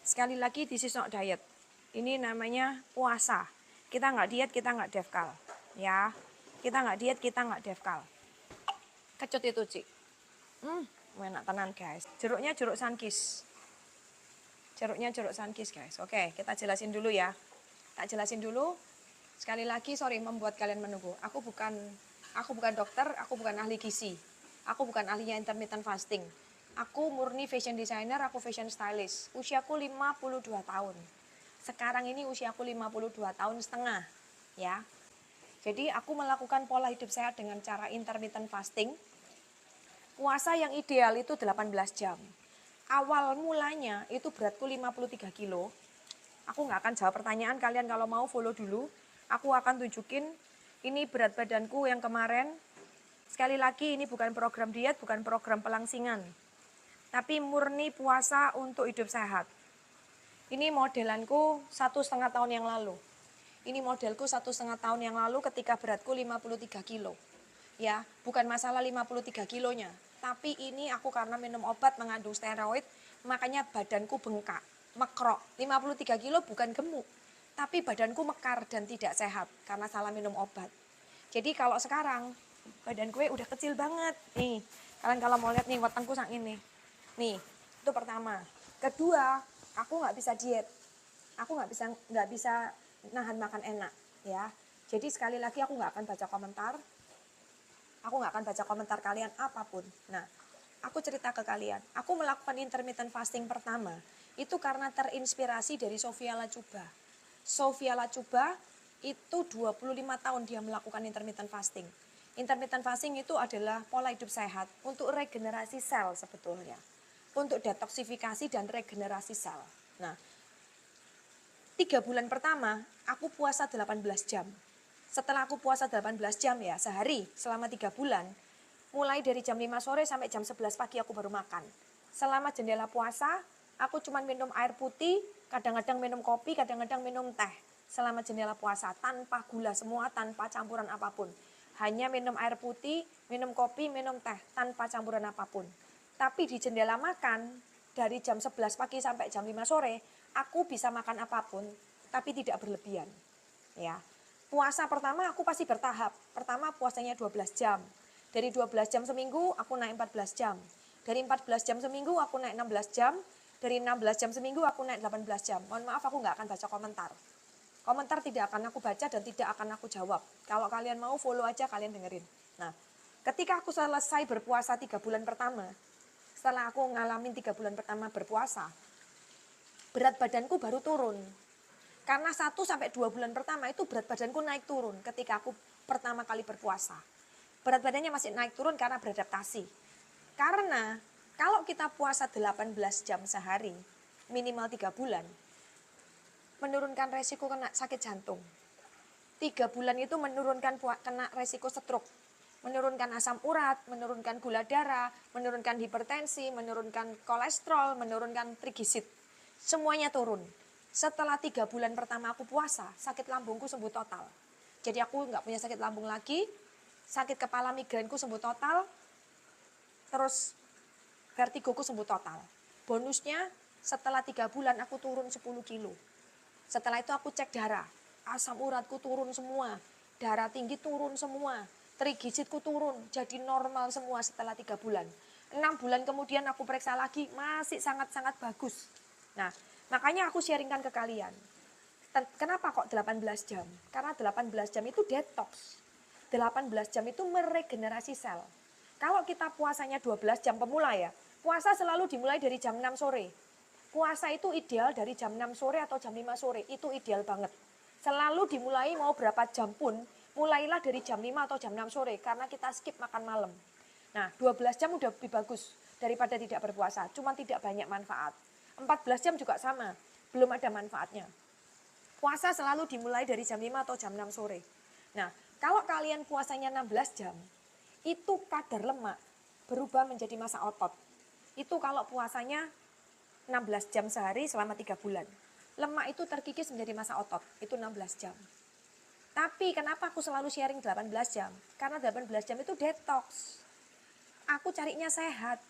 Sekali lagi, this is not diet. Ini namanya puasa. Kita nggak diet, kita nggak defkal. Ya, kita nggak diet, kita nggak defkal. Kecut itu, Cik. Enak tenan, guys. Jeruknya jeruk sunkist. Jeruknya jeruk sunkist, guys. Oke, kita jelasin dulu ya. Tak jelasin dulu. Sekali lagi, sorry membuat kalian menunggu. Aku bukan dokter, aku bukan ahli gizi. Aku bukan ahlinya intermittent fasting. Aku murni fashion designer, aku fashion stylist. Usiaku 52 tahun. Sekarang ini usiaku 52 tahun setengah, ya. Jadi aku melakukan pola hidup sehat dengan cara intermittent fasting. Puasa yang ideal itu 18 jam. Awal mulanya itu beratku 53 kilo. Aku nggak akan jawab pertanyaan, kalian kalau mau follow dulu. Aku akan tunjukin ini berat badanku yang kemarin. Sekali lagi ini bukan program diet, bukan program pelangsingan. Tapi murni puasa untuk hidup sehat. Ini modelanku 1,5 tahun yang lalu. Ini modelku 1,5 tahun yang lalu ketika beratku 53 kilo. Ya, bukan masalah 53 kilonya. Tapi ini aku karena minum obat mengandung steroid, makanya badanku bengkak, mekrok. 53 kilo bukan gemuk, tapi badanku mekar dan tidak sehat karena salah minum obat. Jadi kalau sekarang, badan gue udah kecil banget. Nih, kalian kalau mau lihat nih, wetengku sang ini. Nih, itu pertama. Kedua, aku nggak bisa diet. Aku nggak bisa nahan makan enak, ya. Jadi sekali lagi aku nggak akan baca komentar. Aku nggak akan baca komentar kalian apapun. Nah, aku cerita ke kalian. Aku melakukan intermittent fasting pertama itu karena terinspirasi dari Sofia Lachuba. Sofia Lachuba itu 25 tahun dia melakukan intermittent fasting. Intermittent fasting itu adalah pola hidup sehat untuk regenerasi sel sebetulnya. Untuk detoksifikasi dan regenerasi sel. Nah, 3 bulan pertama aku puasa 18 jam. Setelah aku puasa 18 jam ya, sehari selama 3 bulan, mulai dari jam 5 sore sampai jam 11 pagi aku baru makan. Selama jendela puasa, aku cuma minum air putih, kadang-kadang minum kopi, kadang-kadang minum teh. Selama jendela puasa, tanpa gula semua, tanpa campuran apapun. Hanya minum air putih, minum kopi, minum teh, tanpa campuran apapun. Tapi di jendela makan, dari jam 11 pagi sampai jam 5 sore, aku bisa makan apapun, tapi tidak berlebihan. Ya. Puasa pertama aku pasti bertahap. Pertama puasanya 12 jam. Dari 12 jam seminggu aku naik 14 jam. Dari 14 jam seminggu aku naik 16 jam. Dari 16 jam seminggu aku naik 18 jam. Mohon maaf aku nggak akan baca komentar. Komentar tidak akan aku baca dan tidak akan aku jawab. Kalau kalian mau follow aja, kalian dengerin. Nah, ketika aku selesai berpuasa 3 bulan pertama, setelah aku ngalamin 3 bulan pertama berpuasa, berat badanku baru turun. Karena 1-2 bulan pertama itu berat badanku naik turun ketika aku pertama kali berpuasa. Berat badannya masih naik turun karena beradaptasi. Karena kalau kita puasa 18 jam sehari, minimal 3 bulan, menurunkan resiko kena sakit jantung. 3 bulan itu menurunkan kena resiko stroke. Menurunkan asam urat, menurunkan gula darah, menurunkan hipertensi, menurunkan kolesterol, menurunkan trigliserid. Semuanya turun. Setelah 3 bulan pertama aku puasa, sakit lambungku sembuh total. Jadi aku nggak punya sakit lambung lagi, sakit kepala migrainku sembuh total, terus vertigoku sembuh total. Bonusnya setelah 3 bulan aku turun 10 kilo. Setelah itu aku cek darah, asam uratku turun semua, darah tinggi turun semua, trigliseridku turun, jadi normal semua setelah 3 bulan. 6 bulan kemudian aku periksa lagi, masih sangat-sangat bagus. Nah, makanya aku sharingkan ke kalian. Kenapa kok 18 jam? Karena 18 jam itu detox. 18 jam itu meregenerasi sel. Kalau kita puasanya 12 jam pemula ya, puasa selalu dimulai dari jam 6 sore. Puasa itu ideal dari jam 6 sore atau jam 5 sore, itu ideal banget. Selalu dimulai mau berapa jam pun, mulailah dari jam 5 atau jam 6 sore, karena kita skip makan malam. Nah, 12 jam udah lebih bagus daripada tidak berpuasa, cuma tidak banyak manfaat. 14 jam juga sama, belum ada manfaatnya. Puasa selalu dimulai dari jam 5 atau jam 6 sore. Nah, kalau kalian puasanya 16 jam, itu kadar lemak berubah menjadi massa otot. Itu kalau puasanya 16 jam sehari selama 3 bulan. Lemak itu terkikis menjadi massa otot, itu 16 jam. Tapi kenapa aku selalu sharing 18 jam? Karena 18 jam itu detox. Aku carinya sehat.